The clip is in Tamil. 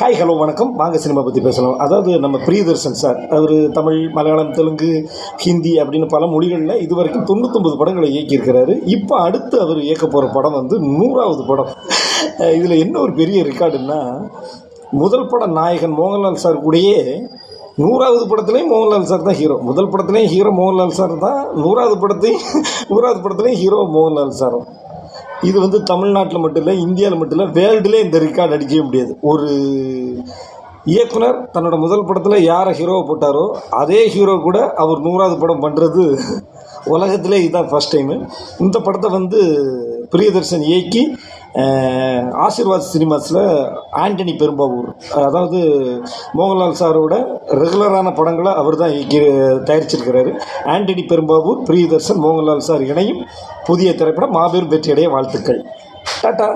ஹாய் ஹலோ வணக்கம். வாங்க சினிமா பற்றி பேசலாம். அதாவது நம்ம பிரியதர்ஷன் சார், அவர் தமிழ், மலையாளம், தெலுங்கு, ஹிந்தி அப்படின்னு பல மொழிகளில் இது வரைக்கும் 99 படங்களை இயக்கியிருக்கிறாரு. இப்போ அடுத்து அவர் இயக்க போகிற படம் வந்து 100வது படம். இதில் என்ன ஒரு பெரிய ரெக்கார்டுன்னா, முதல் பட நாயகன் மோகன்லால் சார் கூடயே 100வது படத்துலேயும் மோகன்லால் சார் தான் ஹீரோ. முதல் படத்துலேயும் ஹீரோ மோகன்லால் சார் தான், 100வது படத்துலேயும் ஹீரோ மோகன்லால் சார். இது வந்து தமிழ்நாட்டில் மட்டும் இல்லை, இந்தியாவில் மட்டும் இல்லை, வேர்ல்டுலே இந்த ரெக்கார்டு அடிக்கவே முடியாது. ஒரு இயக்குனர் தன்னோட முதல் படத்தில் யாரை ஹீரோவை போட்டாரோ அதே ஹீரோ கூட அவர் 100வது படம் பண்ணுறது உலகத்திலே இதுதான் ஃபஸ்ட் டைமு. இந்த படத்தை வந்து பிரியதர்ஷன் இயக்கி ஆசீர்வாத் சினிமாஸில் ஆண்டனி பெரும்பாவூர், அதாவது மோகன்லால் சாரோட ரெகுலரான படங்களை அவர் தான் தயாரிச்சிருக்கிறாரு. ஆண்டனி பெரும்பாவூர், பிரியதர்ஷன், மோகன்லால் சார் இணையும் புதிய திரைப்படம் மாபெரும் வெற்றியடைய வாழ்த்துக்கள். டாட்டா.